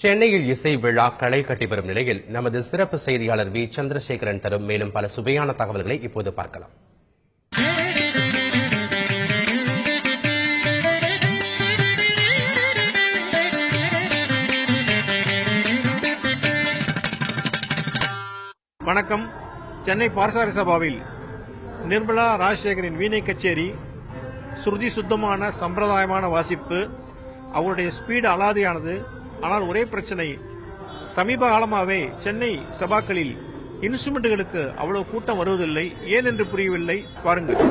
சென்னையில் இசை விழா களை கட்டி வரும் நிலையில் நமது சிறப்பு செய்தியாளர் வி சந்திரசேகரன் தரும் மேலும் பல சுவையான தகவல்களை இப்போது பார்க்கலாம். வணக்கம். சென்னை பாரசார சபாவில் நிர்மலா ராஜசேகரின் வீணை கச்சேரி, சுருதி சுத்தமான சம்பிரதாயமான வாசிப்பு, அவருடைய ஸ்பீடு அலாதியானது. ஆனால் ஒரே பிரச்சனை, சமீப காலமாகவே சென்னை சபாக்களில் இன்ஸ்ட்ருமெண்ட்டுகளுக்கு அவ்வளவு கூட்டம் வருவதில்லை. ஏன் என்று புரியவில்லை. பாருங்கள்.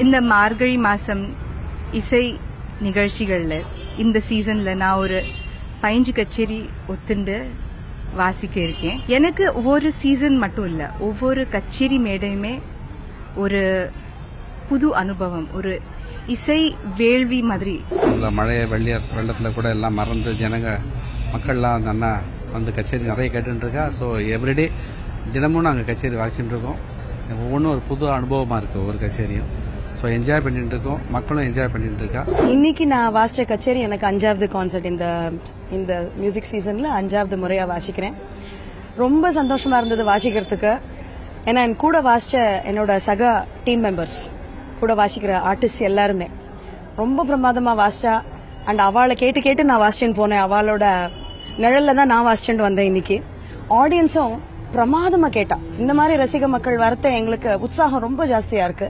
இந்த மார்கழி மாசம் இசை நிகழ்ச்சிகள்ல இந்த சீசன்ல நான் ஒரு 5 கச்சேரி ஒத்துண்டு வாசிக்க இருக்கேன். எனக்கு ஒவ்வொரு சீசன் மட்டும் இல்ல, ஒவ்வொரு கச்சேரி மேடையுமே ஒரு புது அனுபவம், ஒரு இசை வேள்வி மாதிரி. மழை வெள்ளத்துல கூட எல்லாம் மறந்து மக்கள்லாம் நல்லா வந்து கச்சேரி நிறைய கேட்டுட்டு இருக்கா. ஸோ எவ்ரிடே தினமும் நாங்கள் கச்சேரி வாசிச்சுட்டு இருக்கோம். ஒவ்வொன்றும் ஒரு புது அனுபவமா இருக்கு ஒவ்வொரு கச்சேரியும். ஸோ என்ஜாய் பண்ணிட்டு இருக்கோம், மக்களும் என்ஜாய் பண்ணிட்டு இருக்கா. இன்னைக்கு நான் வாசிச்ச கச்சேரி எனக்கு 5வது கான்சர்ட். இந்த மியூசிக் சீசன்ல 5வது முறையா வாசிக்கிறேன். ரொம்ப சந்தோஷமா இருந்தது வாசிக்கிறதுக்கு. ஏன்னா என் கூட வாசிச்ச என்னோட சக டீம் மெம்பர்ஸ், கூட வாசிக்கிற ஆர்டிஸ்ட் எல்லாருமே ரொம்ப பிரமாதமா வாசிச்சா. அண்ட் அவளை கேட்டு கேட்டு நான் வாசிச்சுன்னு போனேன். அவளோட நிழல்ல தான் நான் வாசிச்சுட்டு வந்தேன். இன்னைக்கு ஆடியன்ஸும் பிரமாதமா கேட்டா. இந்த மாதிரி ரசிக மக்கள் வரத்த எங்களுக்கு உற்சாகம் ரொம்ப ஜாஸ்தியா இருக்கு.